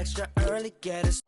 extra early, get us.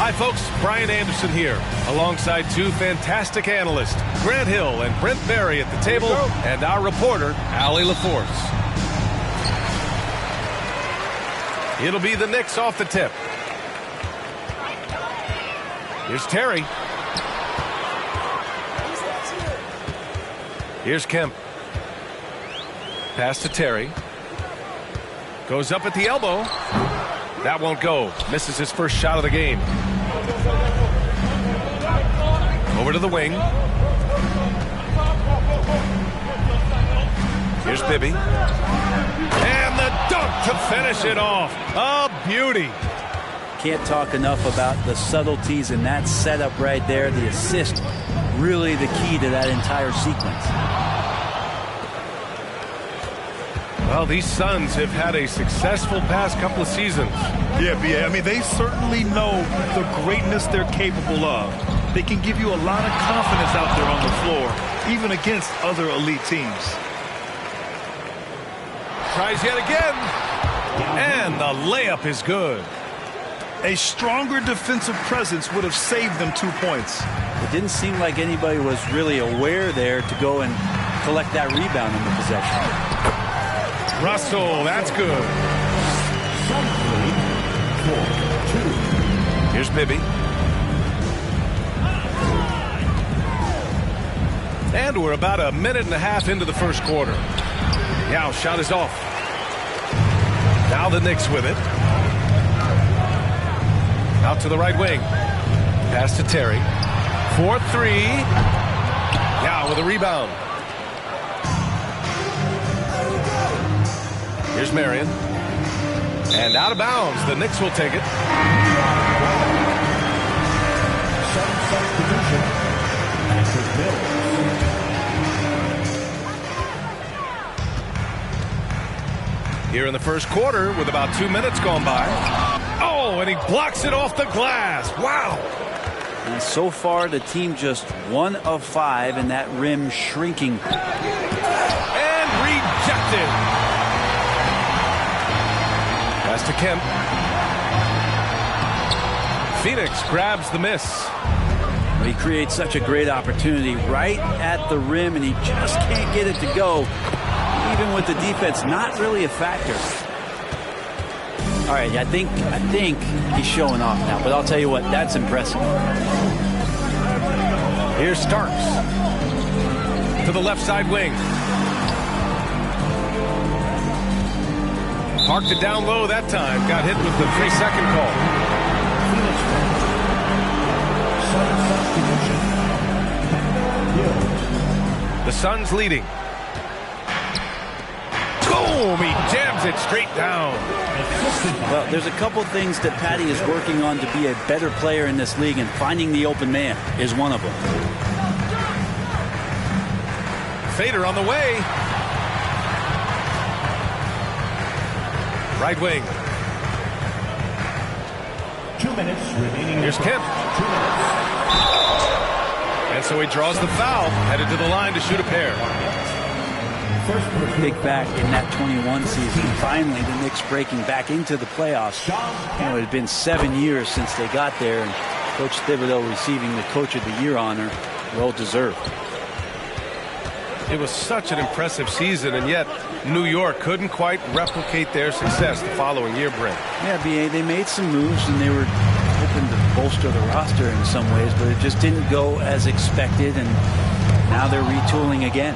Hi, folks. Brian Anderson here, alongside two fantastic analysts, Grant Hill and Brent Barry at the table, and our reporter, Allie LaForce. It'll be the Knicks off the tip. Here's Terry. Here's Kemp. Pass to Terry. Goes up at the elbow. That won't go. Misses his first shot of the game. Over to the wing. Here's Bibby. And the dunk to finish it off. A beauty. Can't talk enough about the subtleties in that setup right there. The assist, really the key to that entire sequence. Well, these Suns have had a successful past couple of seasons. Yeah, B.A. I mean, they certainly know the greatness they're capable of. They can give you a lot of confidence out there on the floor, even against other elite teams. Tries yet again. And the layup is good. A stronger defensive presence would have saved them 2 points. It didn't seem like anybody was really aware there to go and collect that rebound in the possession. Russell, that's good. Here's Bibby. And we're about a minute and a half into the first quarter. Yao, shot is off. Now the Knicks with it. Out to the right wing. Pass to Terry. 4-3. Yao with a rebound. Here's Marion. And out of bounds. The Knicks will take it. Here in the first quarter with about 2 minutes gone by. Oh, and he blocks it off the glass. Wow. And so far, the team just 1 of 5 and that rim shrinking. And rejected. Pass to Kemp. Phoenix grabs the miss. He creates such a great opportunity right at the rim, and he just can't get it to go. Even with the defense not really a factor. All right, I think he's showing off now, but I'll tell you what, that's impressive. Here's Starks to the left side wing. Parked it down low that time. Got hit with the 3-second call. The Suns leading. Boom! He jams it straight down. Well, there's a couple things that Patty is working on to be a better player in this league, and finding the open man is one of them. Fader on the way. right wing. 2 minutes remaining. Here's Kemp. 2 minutes. And so he draws the foul, headed to the line to shoot a pair. Think back in that 21 season, finally the Knicks breaking back into the playoffs. You know, it had been 7 years since they got there, and Coach Thibodeau receiving the Coach of the Year honor, well deserved. It was such an impressive season, and yet New York couldn't quite replicate their success the following year, Brent. Yeah, B.A., they made some moves, and they were hoping to bolster the roster in some ways, but it just didn't go as expected, and now they're retooling again.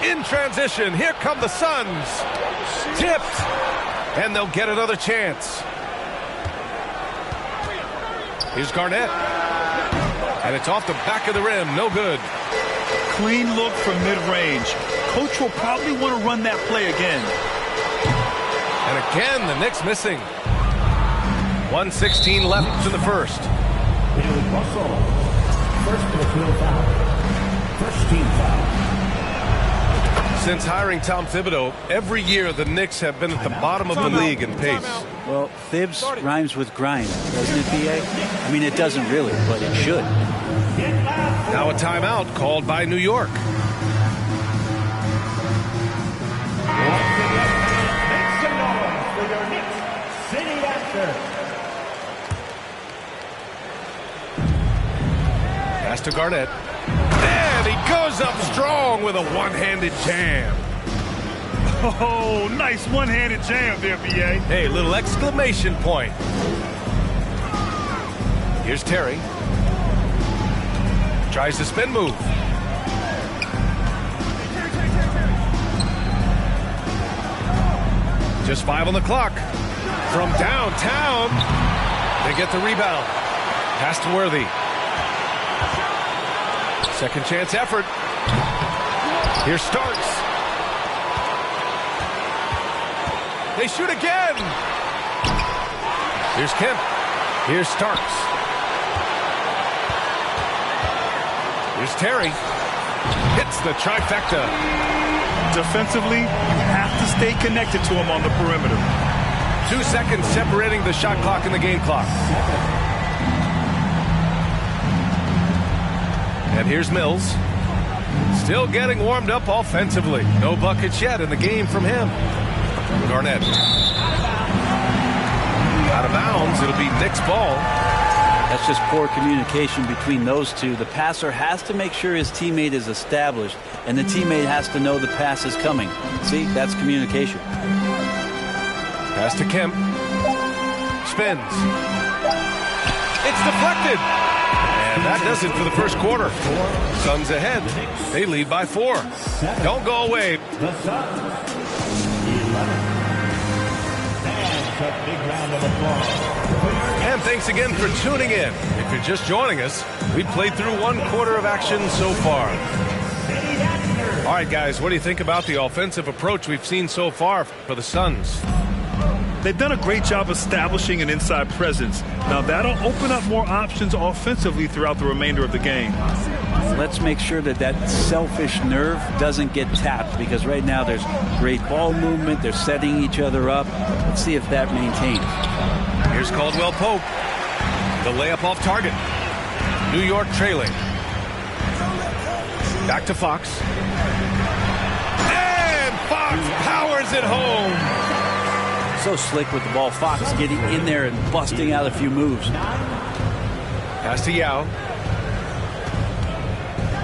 In transition, here come the Suns. Tipped, and they'll get another chance. Here's Garnett. And it's off the back of the rim, no good. Clean look from mid-range. Coach will probably want to run that play again. And again, the Knicks missing. 1:16 left in the first. Billy Russell. First personal foul. First team foul. Since hiring Tom Thibodeau, every year the Knicks have been at the bottom of the league in pace. Well, Thibs rhymes with grind, doesn't it, B.A.? I mean, it doesn't really, but it should. Now a timeout called by New York. Make some noise for your Knicks City After. Pass to Garnett. And he goes up strong with a one-handed jam. Oh, nice one-handed jam there, B.A. Hey, little exclamation point. Here's Terry. Tries the spin move. Just 5 on the clock. From downtown, they get the rebound. Pass to Worthy. Second chance effort. Here Starks. They shoot again. Here's Kemp. Here's Starks. Here's Terry. Hits the trifecta. Defensively, you have to stay connected to him on the perimeter. 2 seconds separating the shot clock and the game clock. And here's Mills. Still getting warmed up offensively. No buckets yet in the game from him. Garnett. Out of bounds. It'll be Knicks ball. That's just poor communication between those two. The passer has to make sure his teammate is established, and the teammate has to know the pass is coming. See, that's communication. Pass to Kemp. Spins. It's deflected. And that does it for the first quarter. Suns ahead. They lead by 4. Don't go away. The Suns. 11. That's a big round of applause. And thanks again for tuning in. If you're just joining us, we've played through 1 quarter of action so far. All right, guys, what do you think about the offensive approach we've seen so far for the Suns? They've done a great job establishing an inside presence. Now, that'll open up more options offensively throughout the remainder of the game. Let's make sure that that selfish nerve doesn't get tapped, because right now there's great ball movement. They're setting each other up. Let's see if that maintains. Here's Caldwell Pope. The layup off target. New York trailing. Back to Fox. And Fox powers it home. So slick with the ball. Fox getting in there and busting out a few moves. Pass to Yao.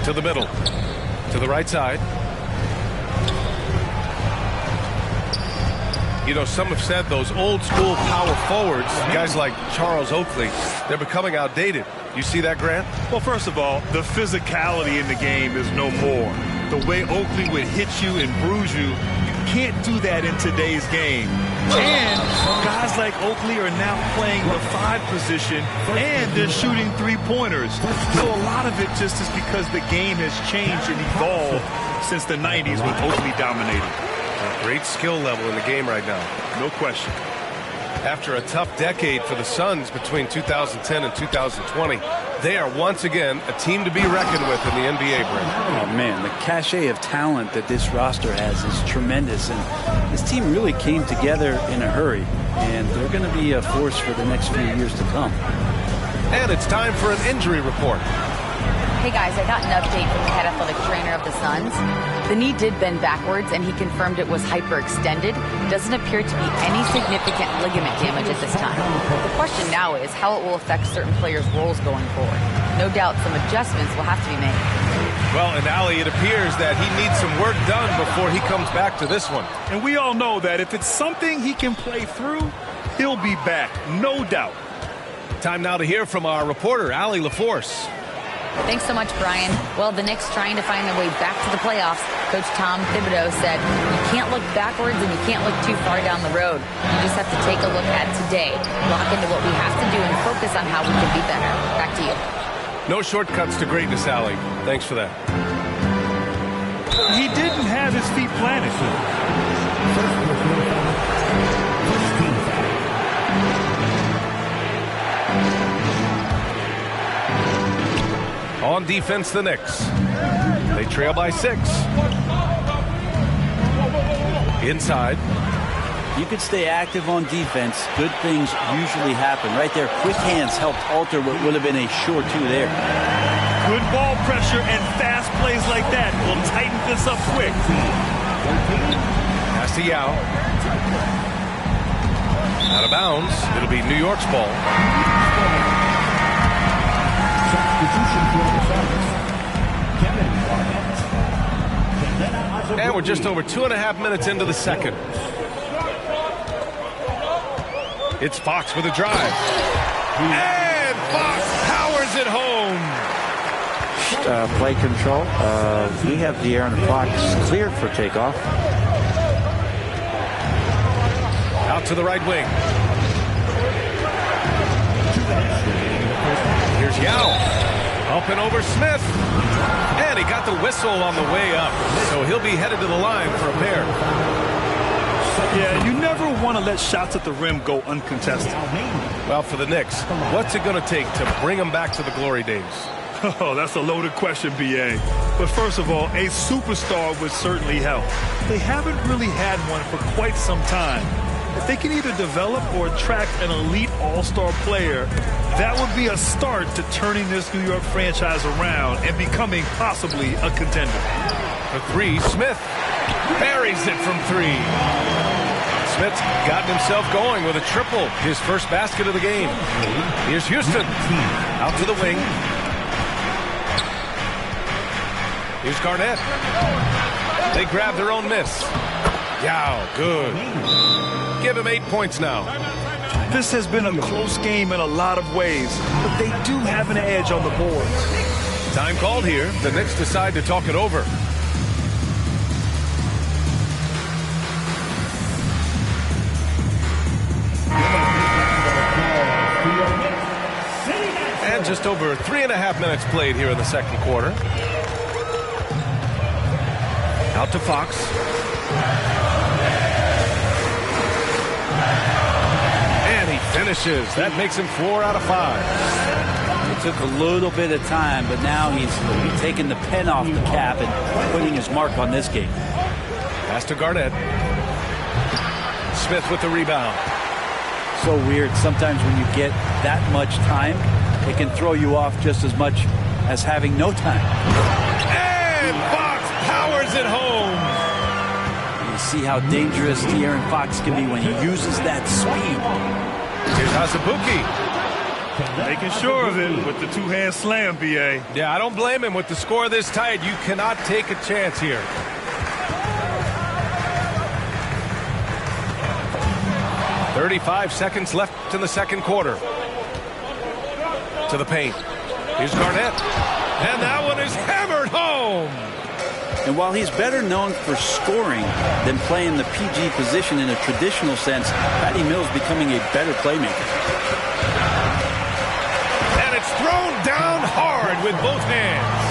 To the middle. To the right side. You know, some have said those old school power forwards, guys like Charles Oakley, they're becoming outdated. You see that, Grant? Well, first of all, the physicality in the game is no more. The way Oakley would hit you and bruise you, you can't do that in today's game. And guys like Oakley are now playing the 5 position, and they're shooting 3-pointers. So a lot of it just is because the game has changed and evolved since the 90s when Oakley dominated. A great skill level in the game right now. No question. After a tough decade for the Suns between 2010 and 2020, They are once again a team to be reckoned with in the NBA, Brent. Oh, man, the cachet of talent that this roster has is tremendous. And this team really came together in a hurry. And they're going to be a force for the next few years to come. And it's time for an injury report. Hey guys, I got an update from the head athletic trainer of the Suns. The knee did bend backwards and he confirmed it was hyperextended. Doesn't appear to be any significant ligament damage at this time. The question now is how it will affect certain players' roles going forward. No doubt some adjustments will have to be made. Well, and Ali, it appears that he needs some work done before he comes back to this one. And we all know that if it's something he can play through, he'll be back, no doubt. Time now to hear from our reporter, Ali LaForce. Thanks so much, Brian. Well, the Knicks trying to find their way back to the playoffs. Coach Tom Thibodeau said, you can't look backwards and you can't look too far down the road. You just have to take a look at today, lock into what we have to do, and focus on how we can be better. Back to you. No shortcuts to greatness, Ali. Thanks for that. He didn't have his feet planted. On defense, the Knicks. They trail by 6. Inside. You could stay active on defense. Good things usually happen. Right there, quick hands helped alter what would have been a short 2 there. Good ball pressure and fast plays like that will tighten this up quick. Pass to Yao. Out of bounds. It'll be New York's ball. And we're just over 2.5 minutes into the second. It's Fox with a drive. And Fox powers it home. Play control. We have De'Aaron Fox cleared for takeoff. Out to the right wing. Here's Yao. Up and over Smith. And he got the whistle on the way up. So he'll be headed to the line for a pair. Yeah, you never want to let shots at the rim go uncontested. Well, for the Knicks, what's it going to take to bring them back to the glory days? Oh, that's a loaded question, B.A. But first of all, a superstar would certainly help. They haven't really had one for quite some time. If they can either develop or attract an elite all-star player, that would be a start to turning this New York franchise around and becoming possibly a contender. The 3, Smith buries it from 3. Smith's gotten himself going with a triple, his first basket of the game. Here's Houston, out to the wing. Here's Garnett. They grab their own miss. Yao, good. Give him 8 points now. This has been a close game in a lot of ways, but they do have an edge on the board. Time called here. The Knicks decide to talk it over. And just over 3.5 minutes played here in the second quarter. Out to Fox. And he finishes. That makes him 4 out of 5. It took a little bit of time, but now he's taking the pen off the cap and putting his mark on this game. Pass to Garnett. Smith with the rebound. So weird. Sometimes when you get that much time, it can throw you off just as much as having no time. And Fox powers it home. You see how dangerous De'Aaron Fox can be when he uses that speed. Here's Azubuike. Making sure of it with the two-hand slam, B.A. Yeah, I don't blame him. With the score this tight, you cannot take a chance here. "35 seconds left in the second quarter." To the paint. Here's Garnett. And that one is hammered home. And while he's better known for scoring than playing the PG position in a traditional sense, Patty Mills becoming a better playmaker. And it's thrown down hard with both hands.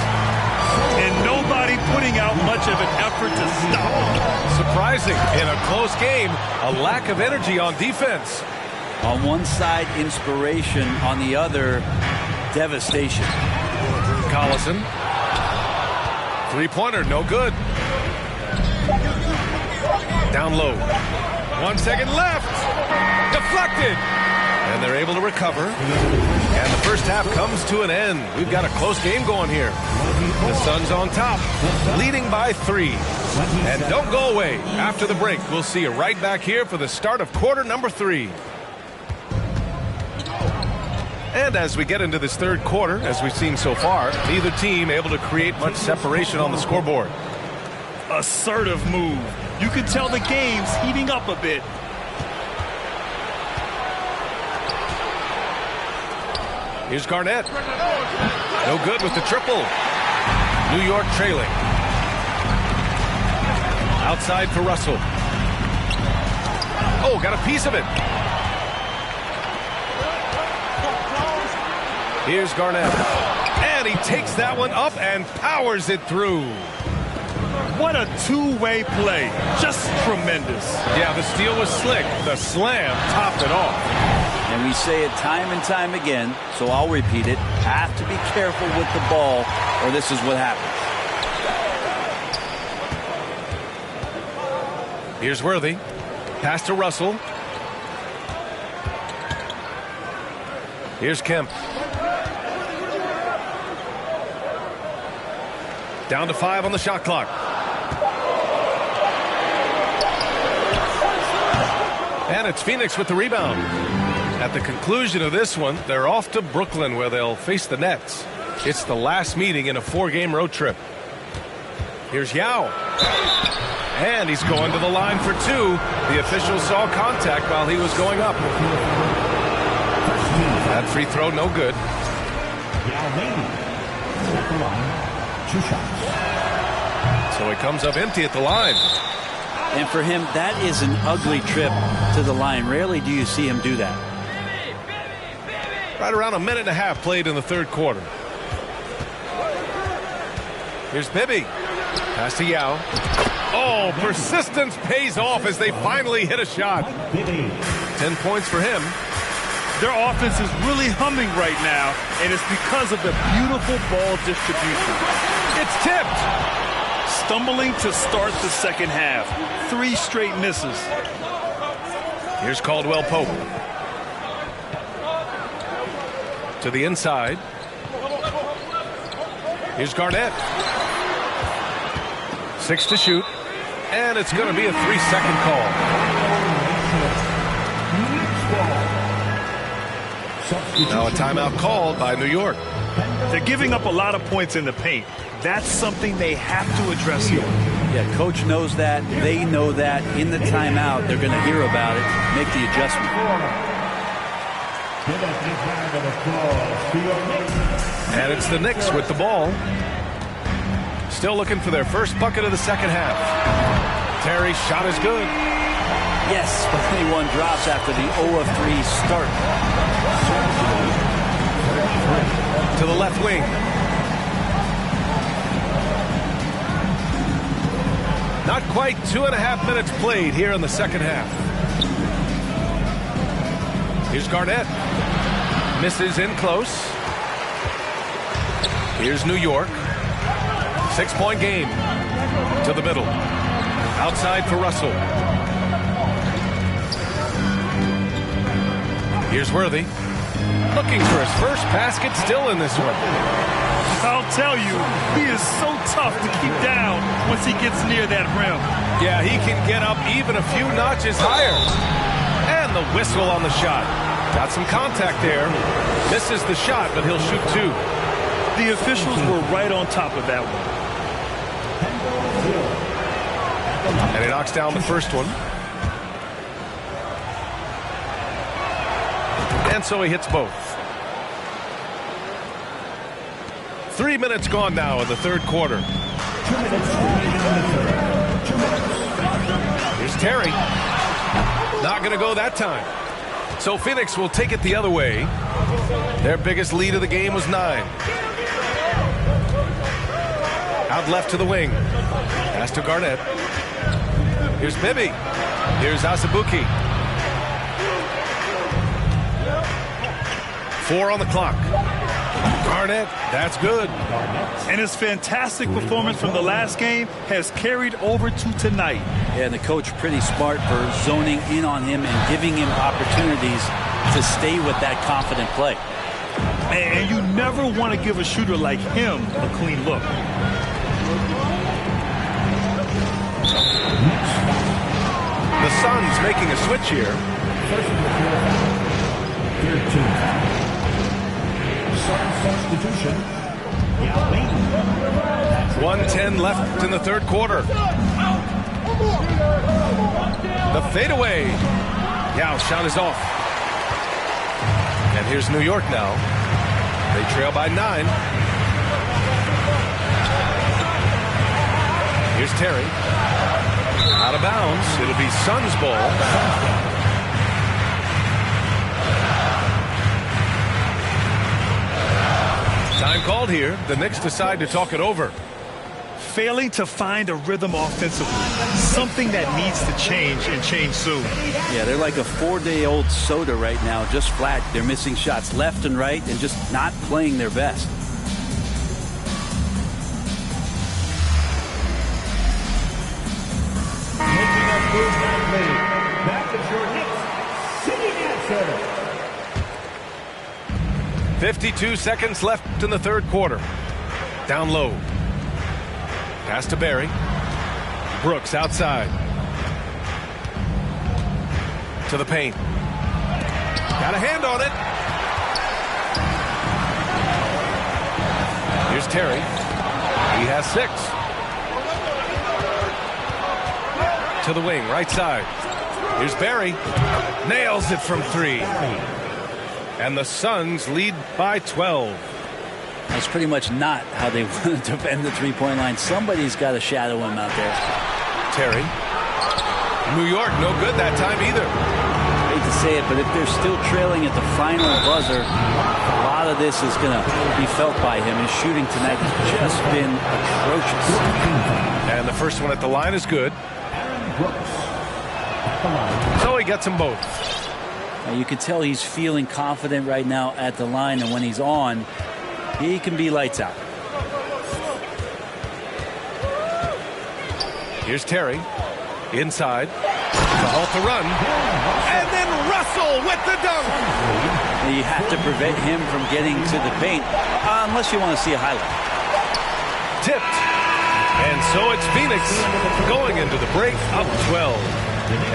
And nobody putting out much of an effort to stop him. Surprising. In a close game, a lack of energy on defense. On one side, inspiration. On the other, devastation. Collison. Three-pointer, no good. Down low. 1 second left. Deflected. And they're able to recover. And the first half comes to an end. We've got a close game going here. The Suns on top, leading by 3. And don't go away. After the break, we'll see you right back here for the start of quarter number 3. And as we get into this third quarter, as we've seen so far, neither team able to create much separation on the scoreboard. Assertive move. You can tell the game's heating up a bit. Here's Garnett. No good with the triple. New York trailing. Outside for Russell. Oh, got a piece of it. Here's Garnett. And he takes that one up and powers it through. What a two-way play. Just tremendous. Yeah, the steal was slick. The slam topped it off. And we say it time and time again, so I'll repeat it. Have to be careful with the ball, or this is what happens. Here's Worthy. Pass to Russell. Here's Kemp. Down to 5 on the shot clock. And it's Phoenix with the rebound. At the conclusion of this one, they're off to Brooklyn where they'll face the Nets. It's the last meeting in a 4-game road trip. Here's Yao. And he's going to the line for 2. The official saw contact while he was going up. That free throw, no good. Yao Ming at the line, 2 shots. So he comes up empty at the line. And for him, that is an ugly trip to the line. Rarely do you see him do that. Right around a minute and a half played in the third quarter. Here's Bibby. Pass to Yao. Oh, persistence pays off as they finally hit a shot. 10 points for him. Their offense is really humming right now, and it's because of the beautiful ball distribution. It's tipped. Stumbling to start the second half. 3 straight misses. Here's Caldwell Pope. To the inside. Here's Garnett. 6 to shoot. And it's going to be a 3-second call. Now a timeout called by New York. They're giving up a lot of points in the paint. That's something they have to address here. Yeah, coach knows that. They know that. In the timeout, they're going to hear about it, make the adjustment. And it's the Knicks with the ball. Still looking for their first bucket of the second half. Terry's shot is good. Yes, but only one drops after the 0-of-3 start. To the left wing. Not quite 2.5 minutes played here in the second half. Here's Garnett. Misses in close. Here's New York. 6-point game. To the middle. Outside for Russell. Here's Worthy. Looking for his first basket still in this one. I'll tell you, he is so tough to keep down once he gets near that rim. Yeah, he can get up even a few notches higher. And the whistle on the shot. Got some contact there. Misses the shot, but he'll shoot 2. The officials were right on top of that one. And he knocks down the first one. And so he hits both. 3 minutes gone now in the third quarter. Here's Terry. Not going to go that time. So Phoenix will take it the other way. Their biggest lead of the game was 9. Out left to the wing. Pass to Garnett. Here's Bibby. Here's Asabuki. 4 on the clock. Garnett, that's good. And his fantastic performance from the last game has carried over to tonight. Yeah, and the coach pretty smart for zoning in on him and giving him opportunities to stay with that confident play. And you never want to give a shooter like him a clean look. The Suns making a switch here. 1:10 left in the third quarter. The fadeaway. Yao shot is off. And here's New York now. They trail by 9. Here's Terry. Out of bounds. It'll be Suns ball. Time called here. The Knicks decide to talk it over. Failing to find a rhythm offensively. Something that needs to change and change soon. Yeah, they're like a 4-day-old soda right now, just flat. They're missing shots left and right and just not playing their best. Making up move now made. Back is your Knicks sitting answer. 52 seconds left in the third quarter. Down low. Pass to Barry. Brooks outside. To the paint. Got a hand on it. Here's Terry. He has 6. To the wing, right side. Here's Barry. Nails it from 3. And the Suns lead by 12. That's pretty much not how they want to defend the three-point line. Somebody's got to shadow him out there. Terry. New York, no good that time either. I hate to say it, but if they're still trailing at the final buzzer, a lot of this is going to be felt by him. His shooting tonight has just been atrocious. And the first one at the line is good. So he gets them both. Now you can tell he's feeling confident right now at the line, and when he's on, he can be lights out. Here's Terry. Inside. To halt the run. And then Russell with the dunk. Now you have to prevent him from getting to the paint, unless you want to see a highlight. Tipped. And so it's Phoenix going into the break up 12.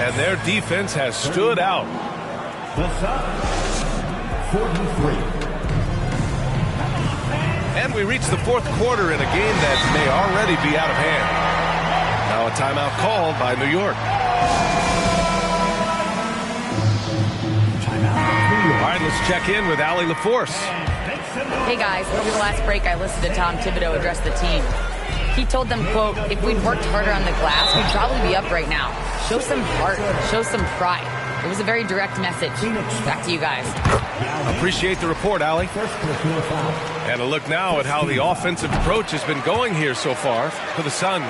And their defense has stood out. The Suns 43. And we reach the fourth quarter in a game that may already be out of hand. Now a timeout called by New York. All right, let's check in with Allie LaForce. Hey guys, over the last break I listened to Tom Thibodeau address the team. He told them, quote, if we'd worked harder on the glass, we'd probably be up right now. Show some heart, show some pride. It was a very direct message. Back to you guys. Appreciate the report, Allie. And a look now at how the offensive approach has been going here so far for the Suns.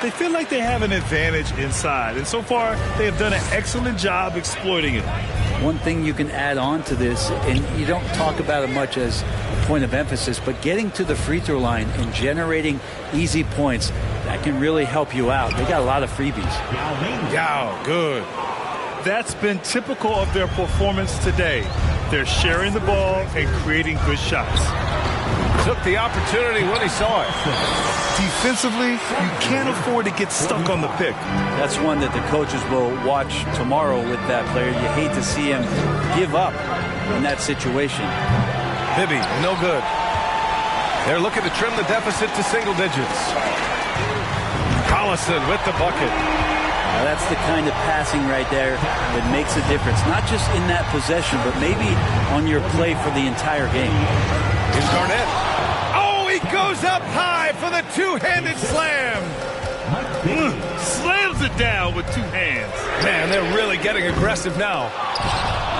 They feel like they have an advantage inside, and so far they have done an excellent job exploiting it. One thing you can add on to this, and you don't talk about it much as a point of emphasis, but getting to the free throw line and generating easy points, that can really help you out. They got a lot of freebies. Yao, good. That's been typical of their performance today. They're sharing the ball and creating good shots. Took the opportunity when he saw it. Defensively, you can't afford to get stuck on the pick. That's one that the coaches will watch tomorrow with that player. You hate to see him give up in that situation. Bibby, no good. They're looking to trim the deficit to single digits. Collison with the bucket. Now that's the kind of passing right there that makes a difference. Not just in that possession, but maybe on your play for the entire game. Here's Garnett. Oh, he goes up high for the two-handed slam. Slams it down with 2 hands. Man, they're really getting aggressive now.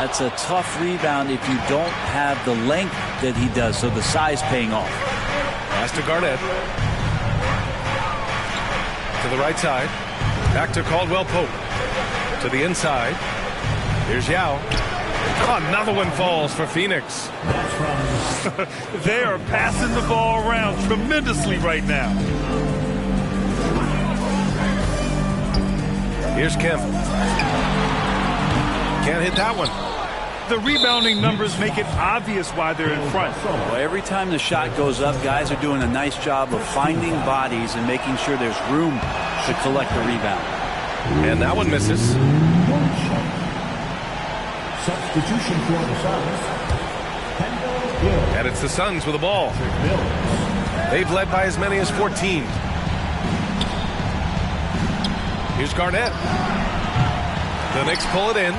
That's a tough rebound if you don't have the length that he does, so the size paying off. Pass to Garnett. To the right side. Back to Caldwell Pope. To the inside. Here's Yao. Another one falls for Phoenix. They are passing the ball around tremendously right now. Here's Kemp. Can't hit that one. The rebounding numbers make it obvious why they're in front. Well, every time the shot goes up, guys are doing a nice job of finding bodies and making sure there's room to collect the rebound. And that one misses. Substitution for the Suns. And it's the Suns with the ball. They've led by as many as 14. Here's Garnett. The Knicks pull it in.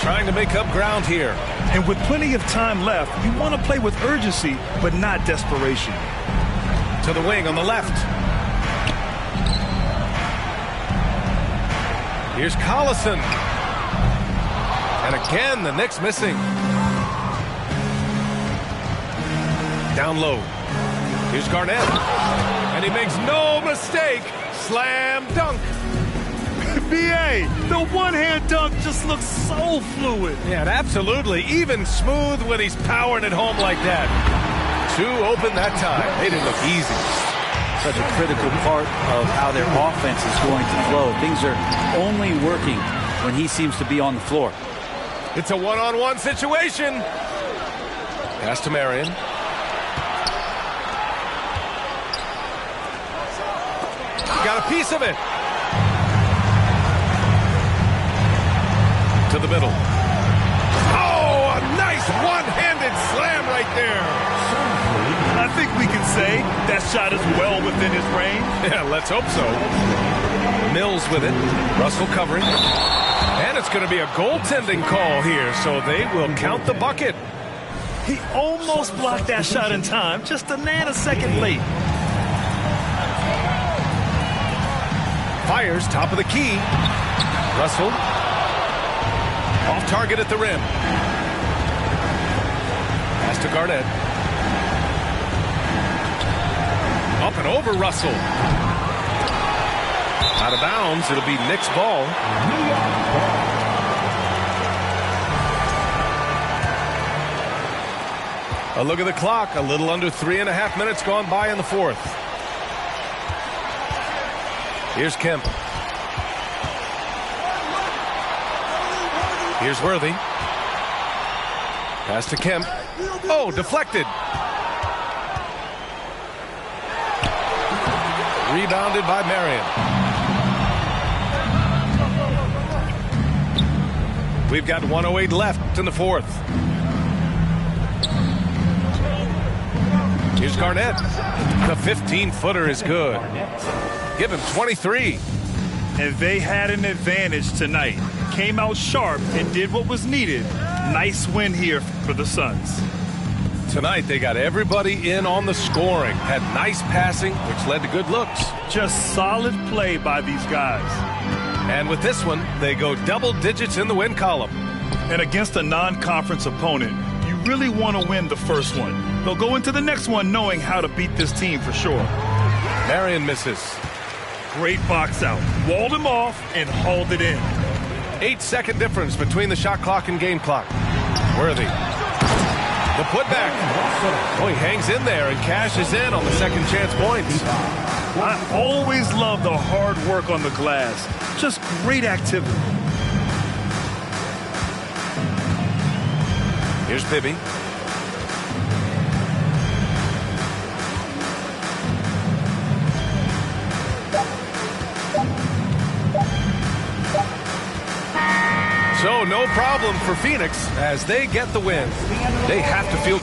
Trying to make up ground here. And with plenty of time left, you want to play with urgency, but not desperation. To the wing on the left. Here's Collison. And again, the Knicks missing. Down low. Here's Garnett. And he makes no mistake. Slam dunk. B.A., the one-hand dunk just looks so fluid. Yeah, absolutely. Even smooth when he's powering it home like that. Two open that time. Made it look easy. Such a critical part of how their offense is going to flow. Things are only working when he seems to be on the floor. It's a one-on-one situation. Pass to Marion. Got a piece of it. To the middle. Oh, a nice one-handed slam right there. I think we can say that shot is well within his range. Yeah, let's hope so. Mills with it. Russell covering. And it's going to be a goaltending call here, so they will count the bucket. He almost blocked that shot in time, just a nanosecond late. Fires, top of the key. Russell. Off target at the rim. Pass to Garnett. Up and over Russell. Out of bounds. It'll be Knicks ball. A look at the clock. A little under 3.5 minutes gone by in the fourth. Here's Kemp. Here's Worthy. Pass to Kemp. Oh, deflected. Rebounded by Marion. We've got 1:08 left in the fourth. Here's Garnett. The 15-footer is good. Give him 23. And they had an advantage tonight. Came out sharp and did what was needed. Nice win here for the Suns. Tonight they got everybody in on the scoring. Had nice passing, which led to good looks. Just solid play by these guys. And with this one, they go double digits in the win column. And against a non-conference opponent, you really want to win the first one. They'll go into the next one knowing how to beat this team for sure. Marion misses. Great box out. Walled him off and hauled it in. 8-second difference between the shot clock and game clock. Worthy. The putback. Oh, he hangs in there and cashes in on the second chance points. I always love the hard work on the glass. Just great activity. Here's Bibby. So no problem for Phoenix as they get the win. They have to feel